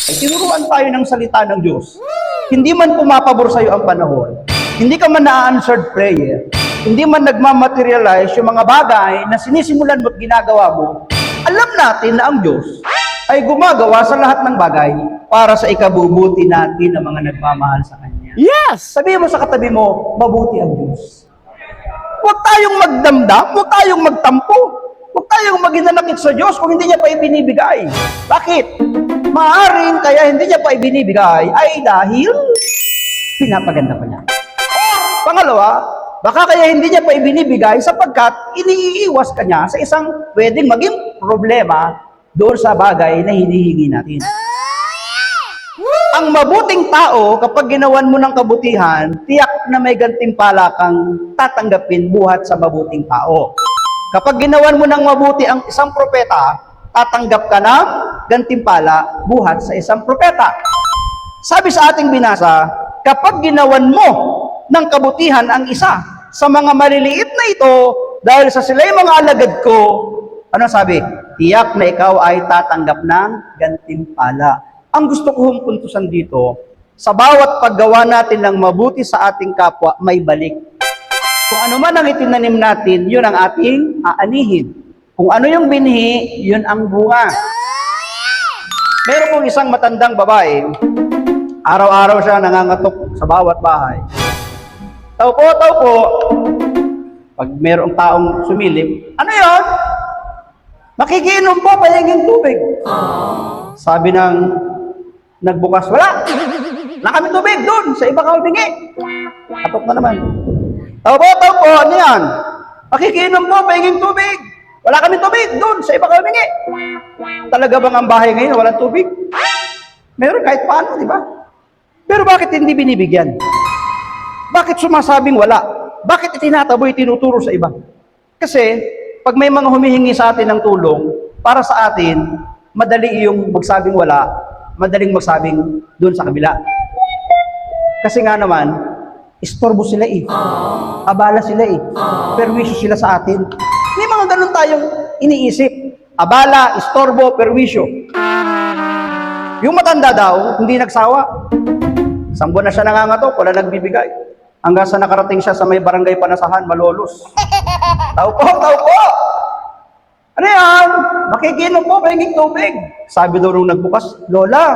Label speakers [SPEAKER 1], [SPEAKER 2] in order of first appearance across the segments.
[SPEAKER 1] Tinuruan tayo ng salita ng Diyos. Hindi man pumapabor sa iyo ang panahon, hindi ka man na-answered prayer, hindi man nagmamaterialize yung mga bagay na sinisimulan mo at ginagawa mo, alam natin na ang Diyos ay gumagawa sa lahat ng bagay para sa ikabubuti natin ng mga nagmamahal sa Kanya.
[SPEAKER 2] Yes!
[SPEAKER 1] Sabihin mo sa katabi mo, mabuti ang Diyos. Huwag tayong magdamdam, huwag tayong magtampo, huwag tayong maginanakit sa Diyos kung hindi niya pa ibinibigay. Bakit? Maaaring kaya hindi niya pa ibinibigay ay dahil pinapaganda pa niya. Pangalawa, baka kaya hindi niya pa ibinibigay sapagkat iniiwas ka niya sa isang pwedeng maging problema doon sa bagay na hinihingi natin. Ang mabuting tao, kapag ginawan mo ng kabutihan, tiyak na may gantimpala kang tatanggapin buhat sa mabuting tao. Kapag ginawan mo ng mabuti ang isang propeta, tatanggap ka ng gantimpala buhat sa isang propeta. Sabi sa ating binasa, kapag ginawan mo ng kabutihan ang isa sa mga maliliit na ito, dahil sa sila'y mga alagad ko, ano sabi? Tiyak na ikaw ay tatanggap ng gantimpala. Ang gusto kong puntusan dito, sa bawat paggawa natin ng mabuti sa ating kapwa, may balik. Kung ano man ang itinanim natin, yun ang ating aanihin. Kung ano yung binhi, yun ang bunga. Meron pong isang matandang babae, araw-araw siya nangangatok sa bawat bahay. Tao po. Pag merong taong sumilip, ano yun? Makikiinom po, pahinging tubig. Sabi ng nagbukas, wala kami tubig doon, sa iba kami bingi. Katok na naman. Tao po, ano yan? Makikiinom po, pahinging tubig. Wala kami tubig doon, sa iba kami bingi. Talaga bang ang bahay ngayon walang tubig? Meron kahit paano, di ba? Pero bakit hindi binibigyan? Bakit sumasabing wala? Bakit itinataboy, tinuturo sa iba? Kasi, pag may mga humihingi sa atin ng tulong, para sa atin, madali yung magsabing wala, madaling magsabing doon sa kabila. Kasi nga naman, istorbo sila eh. Abala sila eh. Perwisyo sila sa atin. May mga ganun tayong iniisip. Abala, istorbo, perwisyo. Yung matanda daw, hindi nagsawa. Isang buwan na siya nangangatok, wala nagbibigay. Hanggang sa nakarating siya sa may barangay Panasahan, Malolos. Tao po. Ano yan? Makikinom po, pahinging tubig. Sabi daw nung nagbukas, Lola,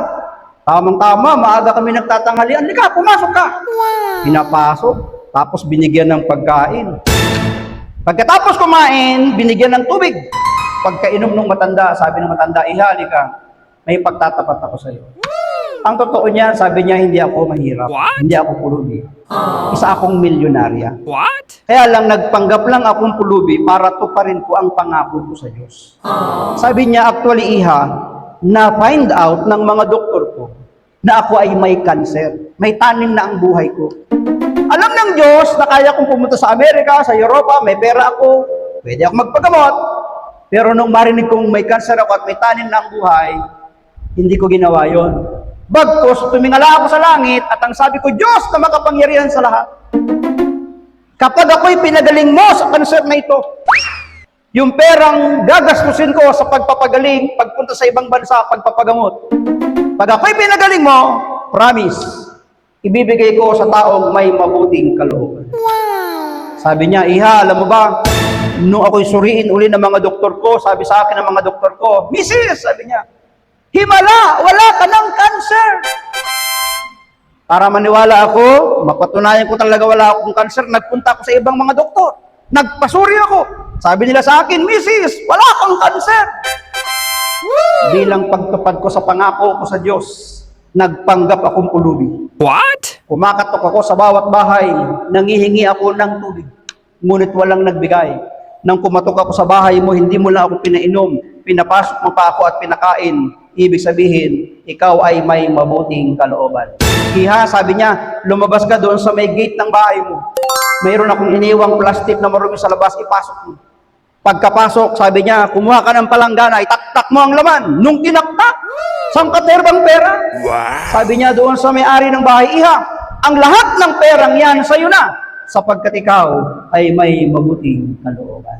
[SPEAKER 1] tamang-tama, maaga kami nagtatanghalian. Halika, pumasok ka. Pinapasok, tapos binigyan ng pagkain. Pagkatapos kumain, binigyan ng tubig. Pagkainom ng matanda, sabi ng matanda, halika, may pagtatapat ako sa iyo. Ang totoo niya, sabi niya, hindi ako mahirap.
[SPEAKER 2] What?
[SPEAKER 1] Hindi ako pulubi. Isa akong milyonarya.
[SPEAKER 2] What?
[SPEAKER 1] Kaya lang, nagpanggap lang akong pulubi para tuparin ko ang pangako ko sa Diyos. Sabi niya, actually, na-find out ng mga doktor ko na ako ay may cancer. May tanim na ang buhay ko. Alam ng Diyos na kaya kong pumunta sa Amerika, sa Europa, may pera ako, pwede ako magpagamot. Pero nung marinig kong may cancer ako at may tanim na ang buhay, hindi ko ginawa yon. Bagkus, tumingala ako sa langit at ang sabi ko, Diyos na makapangyarihan sa lahat. Kapag ako'y pinagaling mo sa cancer na ito, yung perang gagastusin ko sa pagpapagaling, pagpunta sa ibang bansa, pagpapagamot. Pag ako'y pinagaling mo, promise, ibibigay ko sa taong may mabuting kalooban. Sabi niya, alam mo ba, nung ako'y suriin uli ng mga doktor ko, sabi sa akin ng mga doktor ko, Mrs., sabi niya, himala, wala ka ng cancer. Para maniwala ako, mapatunayan ko talaga wala akong cancer, nagpunta ako sa ibang mga doktor. Nagpasuri ako. Sabi nila sa akin, Mrs., wala kang cancer. Bilang pagtupad ko sa pangako ko sa Diyos, nagpanggap akong pulubi.
[SPEAKER 2] What?
[SPEAKER 1] Kumakatok ako sa bawat bahay, nangihingi ako ng tubig. Ngunit walang nagbigay. Nang kumatok ako sa bahay mo, hindi mo lang ako pinainom. Pinapasok mo pa ako at pinakain. Ibig sabihin, ikaw ay may mabuting kalooban. Sabi niya, lumabas ka doon sa may gate ng bahay mo. Mayroon akong iniwang plastic na marumi sa labas, ipasok mo. Pagkapasok, sabi niya, kumuha ka ng palanggana, itaktak mo ang laman. Nung tinaktak, saan ka terbang pera? Sabi niya doon sa may-ari ng bahay, ang lahat ng perang yan sa'yo na, sapagkat ikaw ay may mabuting kalooban.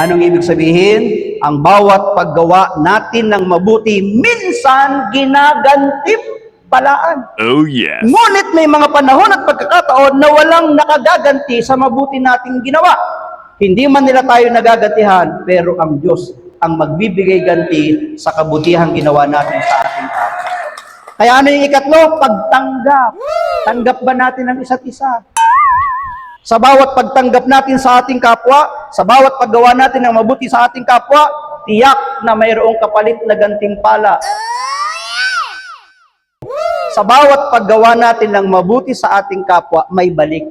[SPEAKER 1] Anong ibig sabihin? Ang bawat paggawa natin ng mabuti, minsan ginagantimpalaan.
[SPEAKER 2] Oh, yes.
[SPEAKER 1] Ngunit may mga panahon at pagkakataon na walang nakagaganti sa mabuti nating ginawa. Hindi man nila tayo nagagantihan, pero ang Diyos ang magbibigay ganti sa kabutihang ginawa natin sa ating kapwa. Kaya ano yung ikatlo? Pagtanggap. Tanggap ba natin ang isa't isa? Sa bawat pagtanggap natin sa ating kapwa, sa bawat paggawa natin ng mabuti sa ating kapwa, tiyak na mayroong kapalit na gantimpala. Sa bawat paggawa natin ng mabuti sa ating kapwa, may balik.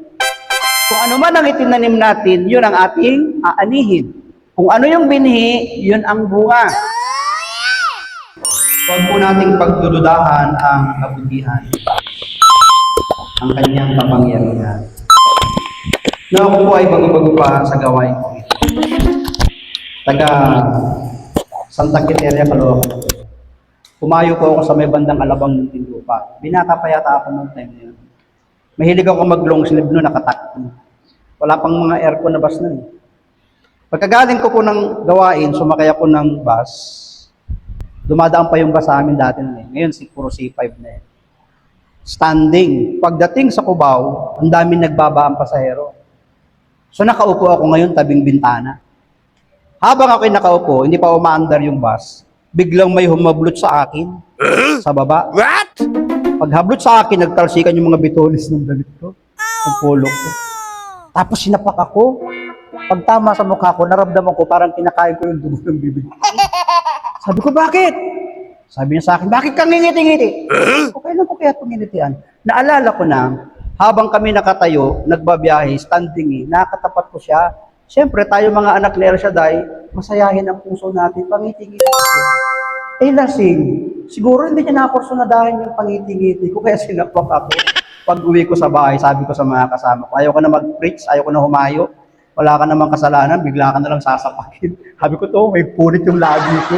[SPEAKER 1] Kung ano man ang itinanim natin, yun ang ating aanihin. Kung ano yung binhi, yun ang bunga. Huwag po nating pagdududahan ang kabutihan, ang kanyang kapangyarihan. Na ako po ay bago-bago pa sa gawain ko ito. Taga Santa Quiteria, Caloocan. Pumayo po ako sa may bandang Alabang ng Tinlupa. Binata pa yata ako noong time na yun. Mahilig ako mag-long sleeve noon, nakatakto. Wala pang mga aircon na bus nun. Pagkagaling ko po ng gawain, sumakay ako ng bus. Dumadaan pa yung bus sa amin dati nun. Ngayon, puro C5 na yun. Standing. Pagdating sa Cubao, ang daming nagbaba ang pasahero. So nakaupo ako ngayon tabing bintana. Habang ako'y nakaupo, hindi pa umaandar yung bus, biglang may humablot sa akin sa baba.
[SPEAKER 2] What?
[SPEAKER 1] Paghablot sa akin, nagtalsikan yung mga bitonis ng damit ko, ng polo ko. Tapos sinapak ako. Pagtama sa mukha ko, naramdaman ko parang kinakain ko yung dugo ng bibig ko. Sabi ko, bakit? Sabi niya sa akin, bakit kang ngingiti-ngiti? Okay lang ko kaya pangingitian. Naalala ko na, habang kami nakatayo, nagbabiyahe, standing nakatapat ko siya. Siyempre, tayo mga anak ni El Shaddai, masayahin ang puso natin, pangiti-ngiti. Eh, lasing. Siguro hindi niya nakursunadahin yung pangiti-ngiti ko, kaya sinapak ako. Pag uwi ko sa bahay, sabi ko sa mga kasama ko, ayaw ka na mag-preach, ayaw ko na humayo, wala ka namang kasalanan, bigla ka na lang sasapakin. Sabi ko to, may punit yung labi ko.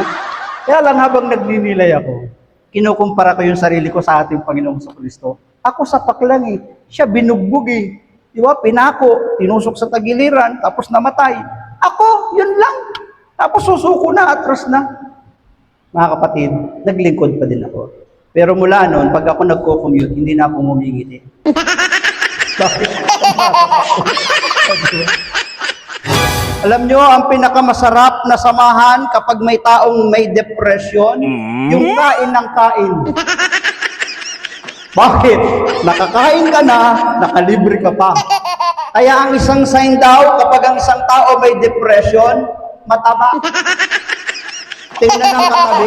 [SPEAKER 1] Kaya lang habang nagninilay ako, kinukumpara ko yung sarili ko sa ating Panginoong Kristo. Ako sapak lang siya binugbog Di ba? Pinako, tinusok sa tagiliran, tapos namatay. Ako, yun lang. Tapos susuko na, atras na. Mga kapatid, naglingkod pa din ako. Pero mula noon, pag ako nagko-commute, hindi na ako ngumingiti. Bakit? Alam nyo, ang pinakamasarap na samahan kapag may taong may depression, yung kain ng kain. Bakit? Nakakain ka na, nakalibre ka pa. Kaya ang isang sign daw, kapag ang isang tao may depression, mataba. Tingnan ang katabi.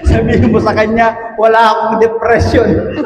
[SPEAKER 1] Sabihin mo sa kanya, wala akong depression.